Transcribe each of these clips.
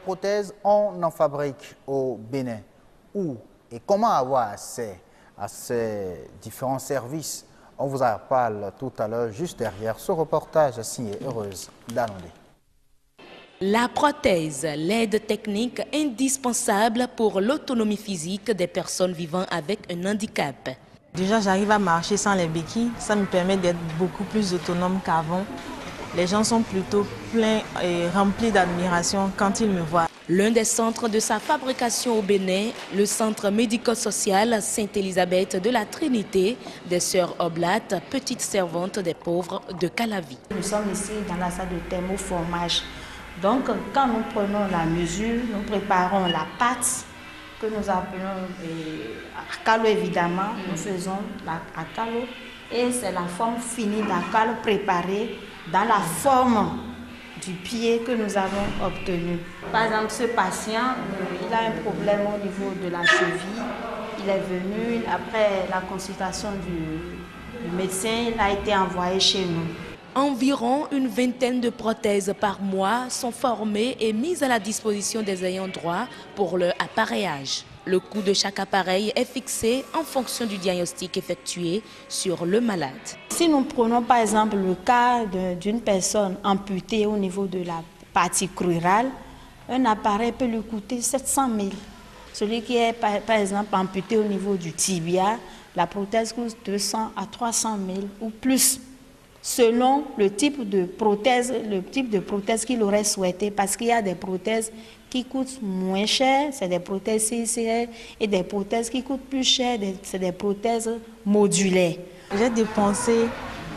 prothèses, on en fabrique au Bénin. Où et comment avoir accès à ces différents services? On vous en parle tout à l'heure, juste derrière ce reportage signé Heureuse Danondé. La prothèse, l'aide technique indispensable pour l'autonomie physique des personnes vivant avec un handicap. Déjà, j'arrive à marcher sans les béquilles. Ça me permet d'être beaucoup plus autonome qu'avant. Les gens sont plutôt pleins et remplis d'admiration quand ils me voient. L'un des centres de sa fabrication au Bénin, le centre médico-social Sainte-Élisabeth de la Trinité des Sœurs Oblates, petite servante des pauvres de Calavi. Nous sommes ici dans la salle de thermoformage. Donc, quand nous prenons la mesure, nous préparons la pâte que nous appelons acalo évidemment. Nous faisons l'acalo et c'est la forme finie d'acalo préparée dans la forme du pied que nous avons obtenu. Par exemple, ce patient, il a un problème au niveau de la cheville. Il est venu, après la consultation du médecin, il a été envoyé chez nous. Environ une vingtaine de prothèses par mois sont formées et mises à la disposition des ayants droit pour leur appareillage. Le coût de chaque appareil est fixé en fonction du diagnostic effectué sur le malade. Si nous prenons par exemple le cas d'une personne amputée au niveau de la partie crurale, un appareil peut lui coûter 700 000. Celui qui est par exemple amputé au niveau du tibia, la prothèse coûte 200 à 300 000 ou plus, selon le type de prothèse qu'il aurait souhaité, parce qu'il y a des prothèses qui coûtent moins cher, c'est des prothèses CICR, et des prothèses qui coûtent plus cher, c'est des prothèses modulaires. J'ai dépensé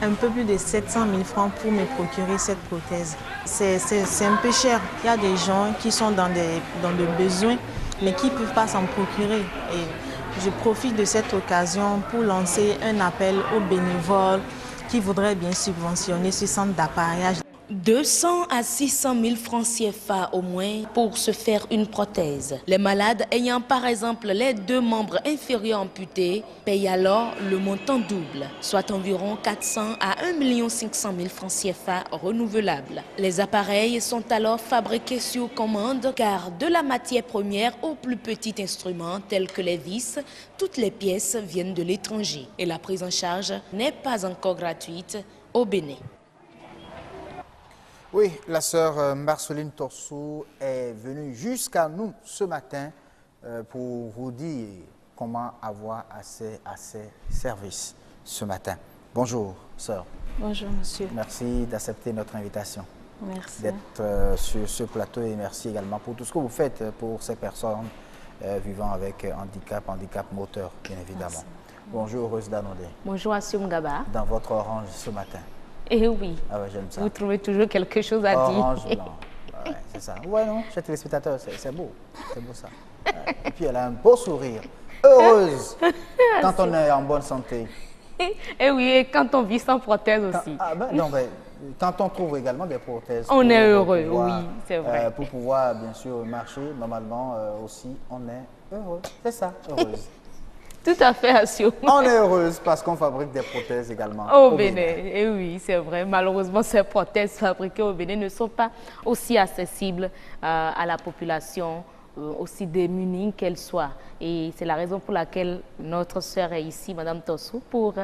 un peu plus de 700 000 francs pour me procurer cette prothèse. C'est un peu cher. Il y a des gens qui sont dans le besoin, mais qui ne peuvent pas s'en procurer. Et je profite de cette occasion pour lancer un appel aux bénévoles qui voudraient bien subventionner ce centre d'appareillage. 200 à 600 000 francs CFA au moins pour se faire une prothèse. Les malades ayant par exemple les deux membres inférieurs amputés payent alors le montant double, soit environ 400 à 1 500 000 francs CFA renouvelables. Les appareils sont alors fabriqués sur commande car de la matière première au plus petit instrument tel que les vis, toutes les pièces viennent de l'étranger et la prise en charge n'est pas encore gratuite au Bénin. Oui, la sœur Marceline Torsou est venue jusqu'à nous ce matin pour vous dire comment avoir accès à ces services ce matin. Bonjour, sœur. Bonjour, monsieur. Merci d'accepter notre invitation. Merci. D'être sur ce plateau et merci également pour tout ce que vous faites pour ces personnes vivant avec handicap moteur, bien évidemment. Merci. Bonjour, Heureuse Danondé. Bonjour, Assoum Gaba. Dans votre orange ce matin. Eh oui, Ah ouais, j'aime ça. vous trouvez toujours quelque chose à Orange dire. blanc. Ouais, c'est ça. Ouais, non, chers téléspectateurs, c'est beau. C'est beau ça. Ouais. Et puis elle a un beau sourire. Heureuse quand on est en bonne santé. Eh oui, et quand on vit sans prothèse aussi. Non, mais quand on trouve également des prothèses. On est heureux, pouvoir, oui, c'est vrai. Pour pouvoir, bien sûr, marcher normalement aussi, on est heureux. C'est ça, heureuse. Tout à fait, Assoum. On est heureuse parce qu'on fabrique des prothèses également. Au Bénin, eh oui, c'est vrai. Malheureusement, ces prothèses fabriquées au Bénin ne sont pas aussi accessibles à la population, aussi démunie qu'elle soit. Et c'est la raison pour laquelle notre sœur est ici, Madame Torsou, pour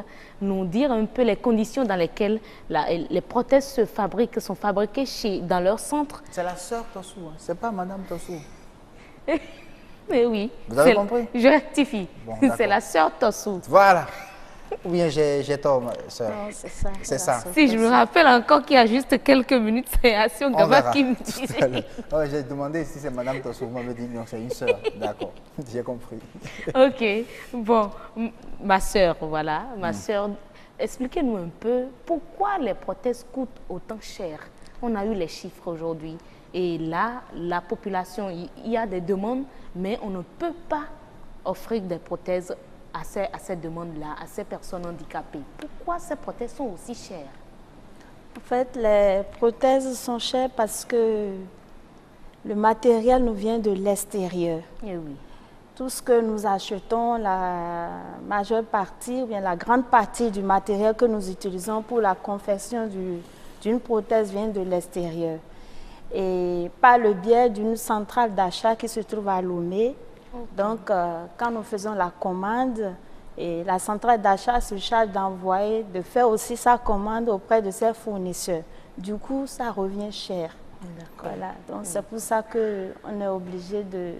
nous dire un peu les conditions dans lesquelles les prothèses sont fabriquées dans leur centre. C'est la sœur Torsou, hein. C'est pas Madame Torsou. Mais oui. Vous avez compris? Je rectifie. Bon, c'est la sœur Torsou. Voilà. Ou bien j'ai tort, sœur. Non, c'est ça. C'est ça. Si je me rappelle encore qu'il y a juste quelques minutes, c'est Assion Gaba qui me disait. Oh, j'ai demandé si c'est Madame Torsou. Vous m'avez dit non, c'est une sœur. D'accord, j'ai compris. Ok. Bon, ma sœur, voilà. Ma sœur, expliquez-nous un peu pourquoi les prothèses coûtent autant cher. On a eu les chiffres aujourd'hui. Et là, la population, il y a des demandes, mais on ne peut pas offrir des prothèses à ces demandes-là, à ces personnes handicapées. Pourquoi ces prothèses sont aussi chères? En fait, les prothèses sont chères parce que le matériel nous vient de l'extérieur. Eh oui. Tout ce que nous achetons, la majeure partie, ou bien la grande partie du matériel que nous utilisons pour la confection d'une prothèse vient de l'extérieur. et par le biais d'une centrale d'achat qui se trouve à Lomé. Donc, quand nous faisons la commande, et la centrale d'achat se charge d'envoyer, de faire aussi sa commande auprès de ses fournisseurs. Du coup, ça revient cher. Voilà. Donc, c'est pour ça qu'on est obligé de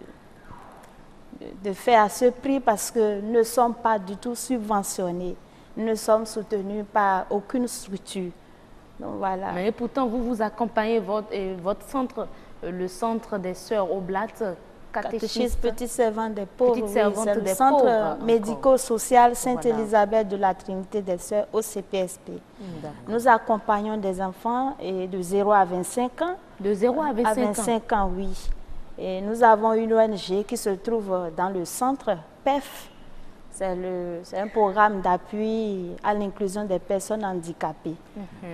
faire à ce prix parce que nous ne sommes pas du tout subventionnés. Nous ne sommes soutenus par aucune structure. Donc, voilà. Mais pourtant, vous accompagnez votre centre, le centre des Sœurs Oblates, Catéchisme Petite Servante des Pauvres. Petite Servante c'est le des centre Pauvres, médico-social Sainte-Élisabeth Voilà. de la Trinité des Sœurs au CPSP. Nous accompagnons des enfants de 0 à 25 ans. De 0 à 25 ans? À 25 ans, oui. Et nous avons une ONG qui se trouve dans le centre PEF. C'est un programme d'appui à l'inclusion des personnes handicapées.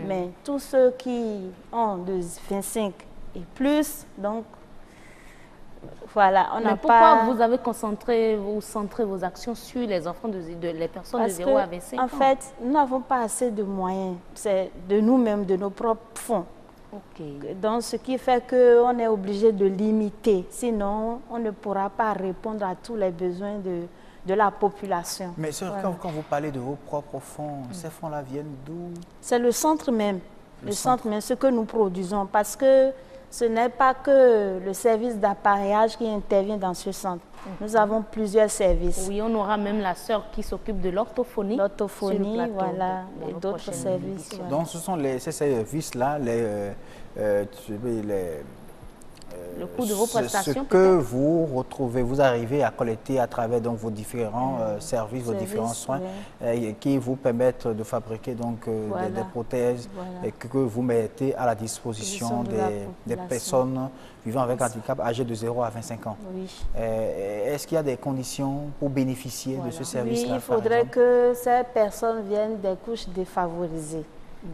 Mais tous ceux qui ont de 25 et plus, donc, voilà, on n'a pas... Pourquoi vous avez centré vos actions sur les enfants, les personnes Parce de 0 à 25 ans? En fait, nous n'avons pas assez de moyens. C'est de nous-mêmes, de nos propres fonds. Donc, ce qui fait qu'on est obligé de limiter. Sinon, on ne pourra pas répondre à tous les besoins de la population. Mais sœur, quand vous parlez de vos propres fonds, ces fonds-là viennent d'où? C'est le centre même. Le centre même, ce que nous produisons. Parce que ce n'est pas que le service d'appareillage qui intervient dans ce centre. Nous avons plusieurs services. Oui, on aura même la sœur qui s'occupe de l'orthophonie. L'orthophonie, voilà, et d'autres services. Voilà. Donc, ce sont ces services-là, le coût de vos prestations, ce que vous retrouvez, vous arrivez à collecter à travers donc, vos différents services, vos différents soins qui vous permettent de fabriquer donc, des prothèses et que vous mettez à la disposition des personnes vivant avec handicap âgées de 0 à 25 ans. Oui. Est-ce qu'il y a des conditions pour bénéficier de ce service-là? Oui, il faudrait que ces personnes viennent des couches défavorisées.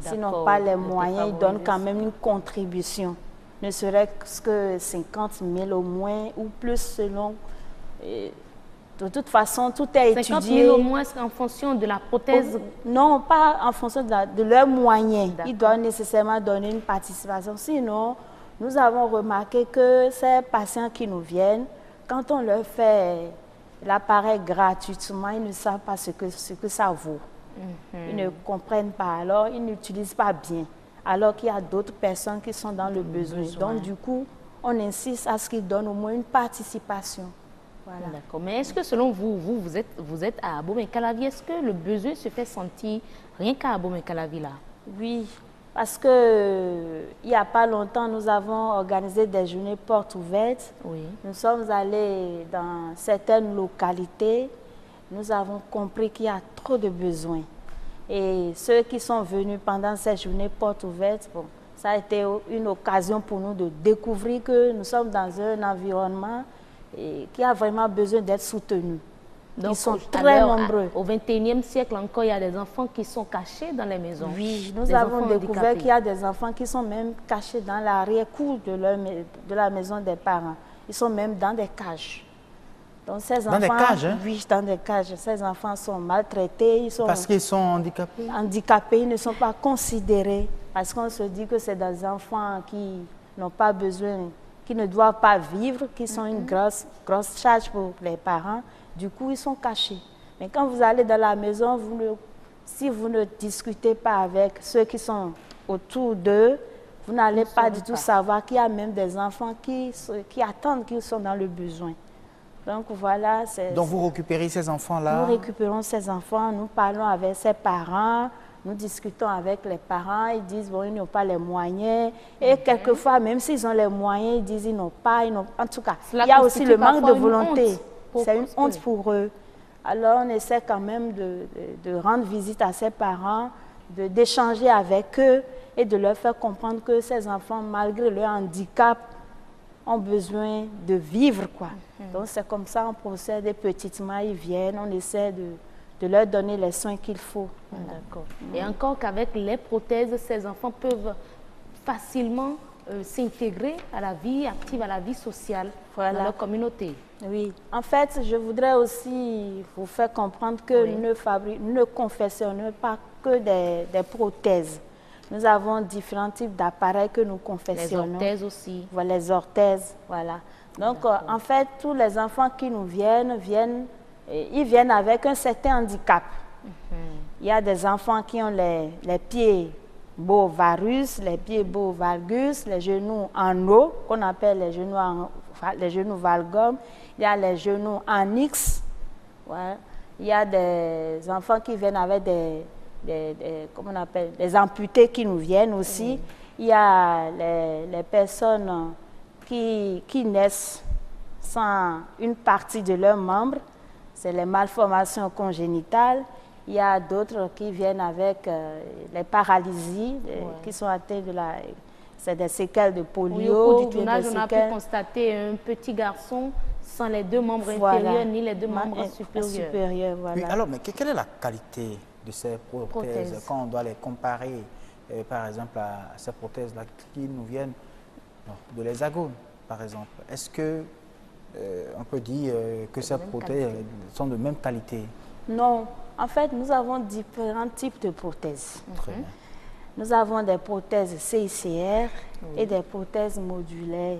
S'ils n'ont pas les moyens, ils donnent quand même une contribution. Ne serait-ce que 50 000 au moins ou plus selon. De toute façon, tout est étudié. 50 000 au moins en fonction de la prothèse? Non, pas en fonction de leurs moyens. Ils doivent nécessairement donner une participation. Sinon, nous avons remarqué que ces patients qui nous viennent, quand on leur fait l'appareil gratuitement, ils ne savent pas ce que ça vaut. Ils ne comprennent pas, alors ils n'utilisent pas bien. Alors qu'il y a d'autres personnes qui sont dans le besoin. Donc, du coup, on insiste à ce qu'ils donnent au moins une participation. Voilà. D'accord. Mais est-ce que selon vous êtes à Abomey-Calavi, est-ce que le besoin se fait sentir rien qu'à Abomey-Calavi là? Oui, parce que il n'y a pas longtemps, nous avons organisé des journées portes ouvertes. Oui. Nous sommes allés dans certaines localités. Nous avons compris qu'il y a trop de besoins. Et ceux qui sont venus pendant ces journées portes ouvertes, bon, ça a été une occasion pour nous de découvrir que nous sommes dans un environnement qui a vraiment besoin d'être soutenu. Donc, ils sont très nombreux. Au XXIe siècle encore, il y a des enfants qui sont cachés dans les maisons. Oui, nous avons découvert qu'il y a des enfants qui sont même cachés dans l'arrière-cour de la maison des parents. Ils sont même dans des cages. Donc, ces enfants, dans des cages, hein? Oui, dans des cages. Ces enfants sont maltraités. Parce qu'ils sont handicapés? Handicapés, ils ne sont pas considérés. Parce qu'on se dit que c'est des enfants qui n'ont pas besoin, qui ne doivent pas vivre, qui sont une grosse charge pour les parents. Du coup, ils sont cachés. Mais quand vous allez dans la maison, si vous ne discutez pas avec ceux qui sont autour d'eux, vous n'allez pas du tout savoir qu'il y a même des enfants qui attendent, qui sont dans le besoin. Donc voilà. Donc vous récupérez ces enfants-là? Nous récupérons ces enfants, nous parlons avec ses parents, nous discutons avec les parents, ils disent bon, ils n'ont pas les moyens. Et quelquefois, même s'ils ont les moyens, ils disent ils n'ont pas. En tout cas, il y a aussi le manque de volonté. C'est une honte pour eux. Alors on essaie quand même de rendre visite à ses parents, d'échanger avec eux et de leur faire comprendre que ces enfants, malgré leur handicap, ont besoin de vivre, quoi. Donc c'est comme ça, on procède petitement, ils viennent, on essaie de leur donner les soins qu'il faut. D'accord. Et encore qu'avec les prothèses, ces enfants peuvent facilement s'intégrer à la vie active, à la vie sociale dans leur communauté. Oui. En fait, je voudrais aussi vous faire comprendre que nous ne confectionnons pas que des prothèses. Nous avons différents types d'appareils que nous confectionnons. Les orthèses aussi. Voilà, les orthèses, voilà. Donc, en fait, tous les enfants qui nous viennent, ils viennent avec un certain handicap. Il y a des enfants qui ont les pieds bovarus, les pieds bovalgus, les genoux en O, qu'on appelle les genoux valgum. Il y a les genoux en X. Ouais. Il y a des enfants qui viennent avec comment on appelle, des amputés qui nous viennent aussi. Il y a les personnes qui naissent sans une partie de leurs membres. C'est les malformations congénitales. Il y a d'autres qui viennent avec les paralysies, qui sont atteints c'est des séquelles de polio. Oui, au cours du tournage, on a pu constater un petit garçon sans les deux membres inférieurs ni les deux membres supérieurs. Voilà. Oui, alors, mais quelle est la qualité de ces prothèses quand on doit les comparer, par exemple, à ces prothèses-là qui nous viennent de l'Hexagone, par exemple? Est-ce que on peut dire que ces prothèses sont de même qualité? Non. En fait, nous avons différents types de prothèses. Très bien. Nous avons des prothèses CICR et des prothèses modulaires.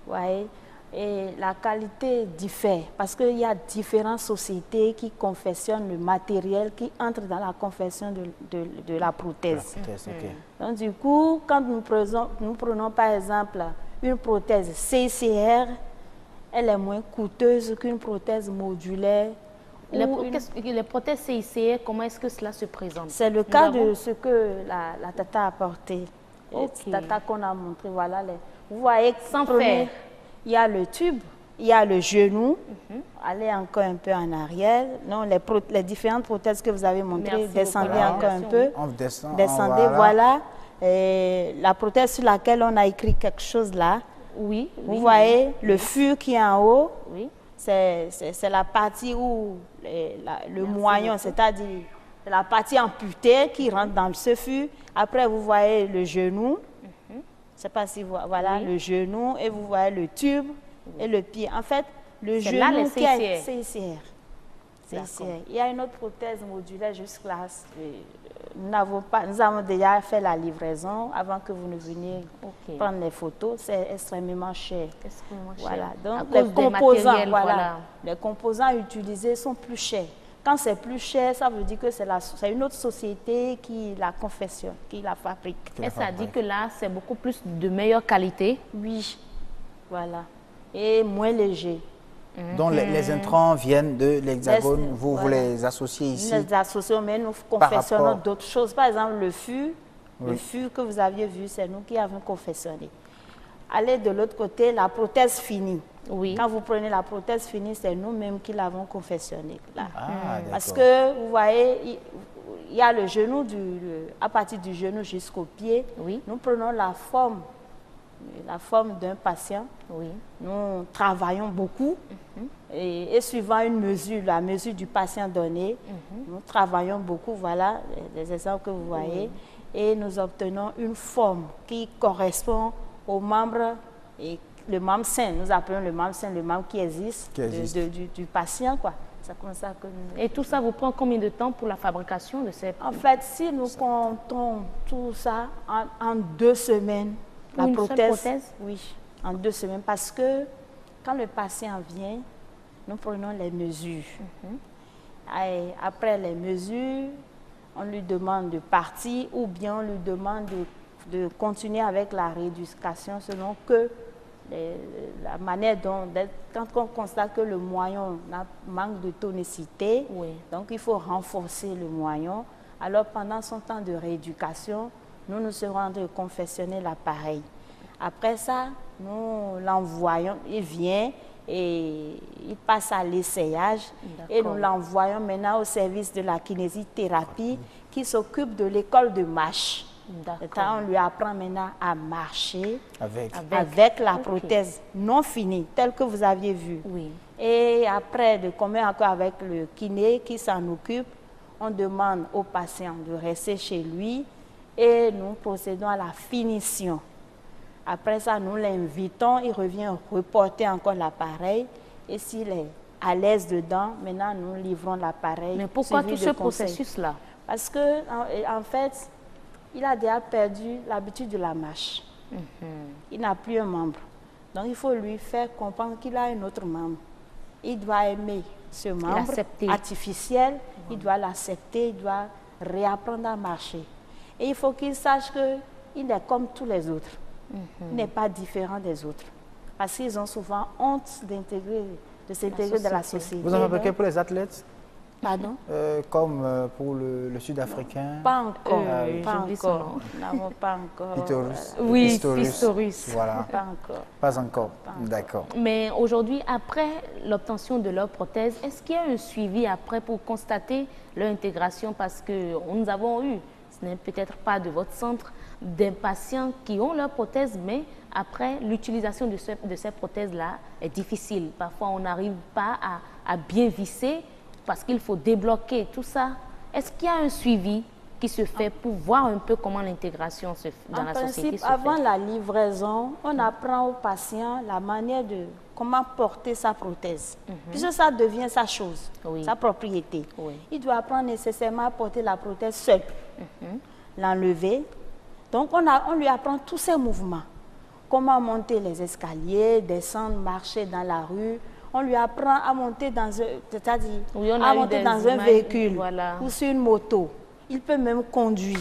Ouais. Et la qualité diffère parce qu'il y a différentes sociétés qui confectionnent le matériel qui entre dans la confection de la prothèse. Donc du coup, quand nous prenons par exemple une prothèse CICR, elle est moins coûteuse qu'une prothèse modulaire. Les prothèses CICR, comment est-ce que cela se présente? C'est le cas de ce que la tata a porté. Tata qu'on a montré, voilà. Vous voyez, sans faire. Il y a le tube, il y a le genou. Allez encore un peu en arrière. Non, les différentes prothèses que vous avez montrées, descendez encore un peu. On descend, descendez, voilà. Et la prothèse sur laquelle on a écrit quelque chose là. Oui. Vous voyez le fût qui est en haut. Oui. C'est la partie où le moignon, c'est-à-dire la partie amputée qui rentre dans ce fût. Après, vous voyez le genou. Je ne sais pas si vous voyez le genou et vous voyez le tube et le pied. En fait, le genou là, qui est CICR. Il y a une autre prothèse modulaire jusque-là. Nous avons déjà fait la livraison avant que vous ne veniez prendre les photos. C'est extrêmement cher. Voilà. Donc, les composants utilisés sont plus chers. Quand c'est plus cher, ça veut dire que c'est une autre société qui la confectionne, qui la fabrique. Et ça dit que là, c'est beaucoup plus de meilleure qualité? Oui, voilà. Et moins léger. Donc les intrants viennent de l'Hexagone, vous les associez ici? Nous les associons, mais nous confectionnons d'autres choses. Par exemple, le fût que vous aviez vu, c'est nous qui avons confectionné. Allez de l'autre côté, la prothèse finie. Oui. Quand vous prenez la prothèse finie, c'est nous-mêmes qui l'avons confectionnée. Parce que, vous voyez, il y a le genou, à partir du genou jusqu'au pied. Oui. Nous prenons la forme d'un patient. Oui. Nous travaillons beaucoup. Et suivant une mesure, la mesure du patient donné, nous travaillons beaucoup. Voilà les exemples que vous voyez. Et nous obtenons une forme qui correspond aux membres et le membre sain. Nous appelons le membre sain le membre qui existe, du patient, quoi. C'est comme ça que nous... Et tout ça vous prend combien de temps pour la fabrication de ces... En fait, si nous comptons tout ça en 2 semaines, la prothèse, oui, en 2 semaines, parce que quand le patient vient, nous prenons les mesures. Et après les mesures, on lui demande de partir ou bien on lui demande de continuer avec la rééducation selon que la manière dont, quand on constate que le moignon manque de tonicité, donc il faut renforcer le moignon. Alors pendant son temps de rééducation, nous serons en train de confectionner l'appareil. Après ça, nous l'envoyons, il vient et il passe à l'essayage et nous l'envoyons maintenant au service de la kinésithérapie qui s'occupe de l'école de marche. On lui apprend maintenant à marcher avec la prothèse non finie, telle que vous aviez vue. Et après, de combien encore avec le kiné qui s'en occupe, on demande au patient de rester chez lui et nous procédons à la finition. Après ça, nous l'invitons, il revient reporter encore l'appareil et s'il est à l'aise dedans, maintenant nous livrons l'appareil. Mais pourquoi tout ce processus-là? Parce que, en fait, il a déjà perdu l'habitude de la marche. Il n'a plus un membre. Donc, il faut lui faire comprendre qu'il a un autre membre. Il doit aimer ce membre artificiel, il doit l'accepter, il doit réapprendre à marcher. Et il faut qu'il sache qu'il est comme tous les autres. Il n'est pas différent des autres. Parce qu'ils ont souvent honte de s'intégrer dans la société. Vous en fabriquez pour les athlètes? Pardon? Comme pour le Sud-Africain? Pas encore. Pas encore. Nous n'avons pas encore. Pistorius. Oui, Pistorius. Voilà. Pas encore. Pas encore. D'accord. Mais aujourd'hui, après l'obtention de leur prothèse, est-ce qu'il y a un suivi après pour constater leur intégration? Parce que nous avons eu, ce n'est peut-être pas de votre centre, des patients qui ont leur prothèse, mais après, l'utilisation de ces prothèses-là est difficile. Parfois, on n'arrive pas à bien visser parce qu'il faut débloquer tout ça. Est-ce qu'il y a un suivi qui se fait pour voir un peu comment l'intégration se fait dans la société? Avant la livraison, on apprend au patient la manière de comment porter sa prothèse. Puisque ça devient sa chose, sa propriété. Il doit apprendre nécessairement à porter la prothèse seul, l'enlever. Donc, on lui apprend tous ces mouvements. Comment monter les escaliers, descendre, marcher dans la rue. On lui apprend à monter dans un véhicule ou sur une moto. Il peut même conduire.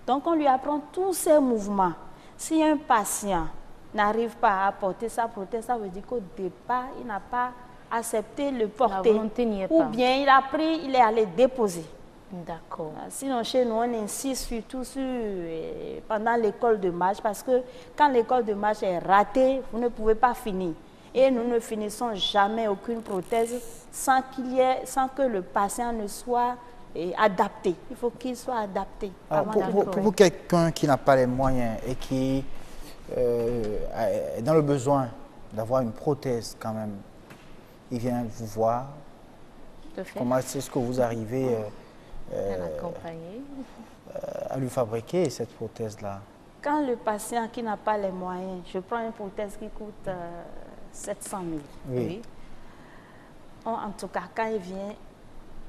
Donc, on lui apprend tous ces mouvements. Si un patient n'arrive pas à porter sa prothèse, ça veut dire qu'au départ, il n'a pas accepté le porter. La volonté n'y est ou pas. bien il a pris, il est allé déposer. D'accord. Sinon, chez nous, on insiste surtout pendant l'école de marche parce que quand l'école de marche est ratée, vous ne pouvez pas finir. Et nous ne finissons jamais aucune prothèse sans que le patient ne soit adapté. Il faut qu'il soit adapté. Pour quelqu'un qui n'a pas les moyens et qui est dans le besoin d'avoir une prothèse quand même, il vient vous voir. Comment est-ce que vous arrivez à lui fabriquer cette prothèse-là? Quand le patient qui n'a pas les moyens, je prends une prothèse qui coûte 700 000. Oui. En tout cas, quand il vient,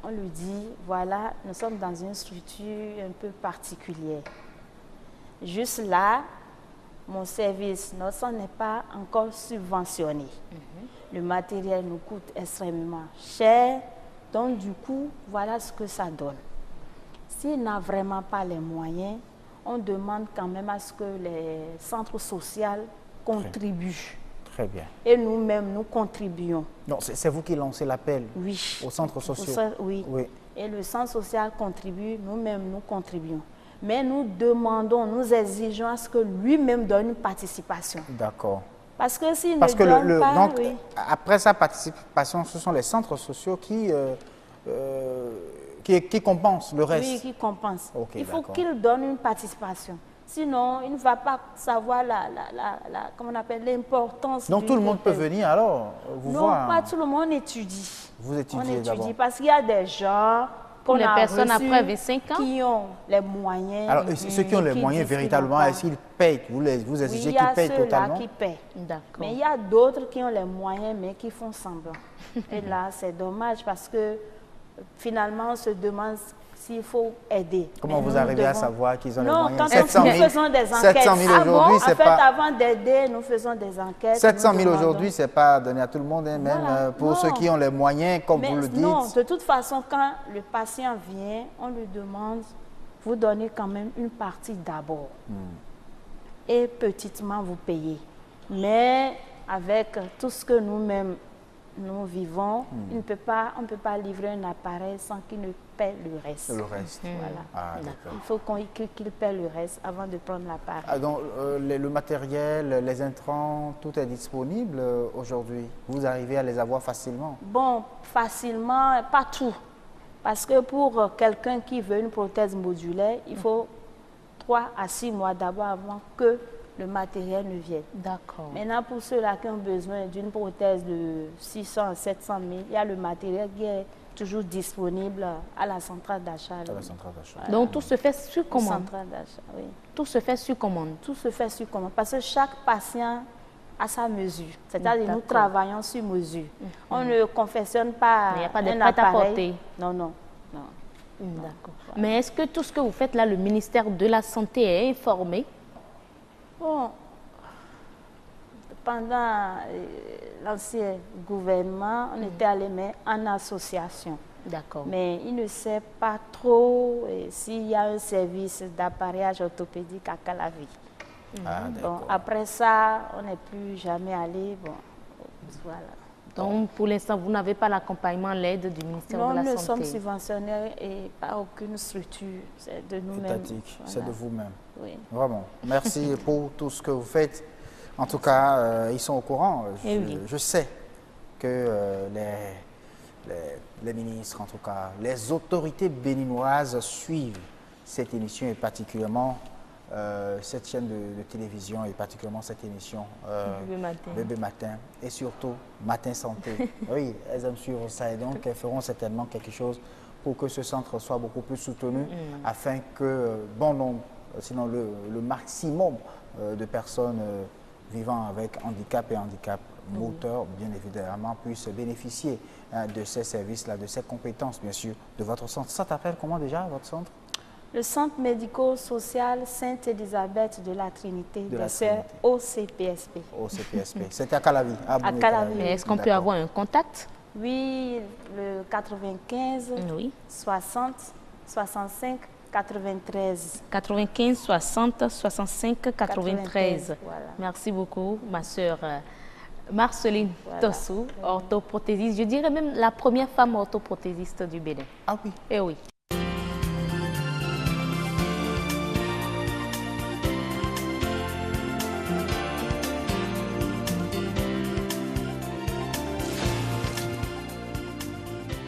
on lui dit, voilà, nous sommes dans une structure un peu particulière. Juste là, mon service, notre centre n'est pas encore subventionné. Le matériel nous coûte extrêmement cher. Donc, du coup, voilà ce que ça donne. S'il n'a vraiment pas les moyens, on demande quand même à ce que les centres sociaux contribuent. Très bien. Et nous-mêmes, nous contribuons. Donc, c'est vous qui lancez l'appel aux centres sociaux? Oui. Et le centre social contribue, nous-mêmes, nous contribuons. Mais nous demandons, nous exigeons à ce que lui-même donne une participation. D'accord. Parce que s'il ne donne pas... Donc, après sa participation, ce sont les centres sociaux qui compensent le reste? Oui, qui compensent. Okay, il faut qu'il donne une participation. Sinon, il ne va pas savoir comment on appelle, l'importance. Donc tout le monde peut venir alors vous voir? Non, pas tout le monde étudie. Vous étudiez d'abord? Parce qu'il y a des gens qu'on a personnes reçus après 25 ans qui ont les moyens. Alors ceux qui ont les moyens véritablement, est-ce qu'ils payent? Vous exigez qu'ils payent totalement? Il y a ceux-là qui paient. D'accord. Mais il y a d'autres qui ont les moyens mais qui font semblant. Et là, c'est dommage parce que finalement, on se demande s'il faut aider. Comment vous arrivez à savoir qu'ils ont les moyens? Non, quand nous faisons des enquêtes. 700 000 aujourd'hui, c'est pas... En fait, avant d'aider, nous faisons des enquêtes. 700 000 aujourd'hui, c'est pas donné à tout le monde, hein, même pour ceux qui ont les moyens, comme vous le dites. Non, de toute façon, quand le patient vient, on lui demande, vous donnez quand même une partie d'abord. Et petitement, vous payez. Mais avec tout ce que nous-mêmes, nous vivons, on ne peut pas livrer un appareil sans qu'il ne paie le reste. Le reste. Voilà. Il faut qu'il paie le reste avant de prendre l'appareil. Donc, le matériel, les intrants, tout est disponible aujourd'hui? Vous arrivez à les avoir facilement? Bon, facilement, pas tout. Parce que pour quelqu'un qui veut une prothèse modulaire, il faut 3 à 6 mois d'abord avant que le matériel ne vienne. D'accord. Maintenant, pour ceux-là qui ont besoin d'une prothèse de 600 à 700 000, il y a le matériel qui est toujours disponible à la centrale d'achat. À la centrale d'achat. Voilà. Donc, tout se fait sur commande? Centrale d'achat, oui. Tout se fait sur commande? Tout se fait sur commande. Parce que chaque patient a sa mesure. C'est-à-dire nous travaillons sur mesure. On ne confectionne pas il n'y a pas de un prêt à appareil. porter. Non. D'accord. Mais est-ce que tout ce que vous faites là, le ministère de la Santé est informé? Bon, pendant l'ancien gouvernement, on était allé en association. D'accord. Mais il ne sait pas trop s'il y a un service d'appareillage orthopédique à Calavi. Ah, Bon, après ça, on n'est plus jamais allé. Bon, voilà. Donc, pour l'instant, vous n'avez pas l'accompagnement, l'aide du ministère de la Santé? Nous sommes subventionnés et pas aucune structure. C'est de nous-mêmes. Étatique, Voilà. c'est de vous-même. Oui. Vraiment. Merci pour tout ce que vous faites. En tout cas, ils sont au courant. Je sais que les ministres, en tout cas, les autorités béninoises suivent cette émission et particulièrement cette chaîne de télévision et particulièrement cette émission Bébé Matin et surtout Matin Santé. Oui, elles aiment suivre ça et donc elles feront certainement quelque chose pour que ce centre soit beaucoup plus soutenu afin que bon nombre, sinon le maximum de personnes vivant avec handicap et handicap moteur, bien évidemment, puissent bénéficier de ces services-là, de ces compétences, bien sûr, de votre centre. Ça t'appelle comment déjà, votre centre? Le Centre médico-social Sainte-Élisabeth de la Trinité, De la des sœurs OCPSP. OCPSP. C'était à Calavi. À Calavi. Mais est-ce qu'on peut avoir un contact? Oui, le 95 Oui. 60 65 93. 95 60 65 93. Voilà. Merci beaucoup, ma sœur Marceline Tossou, orthoprothésiste. Je dirais même la première femme orthoprothésiste du Bénin. Ah oui. Eh oui.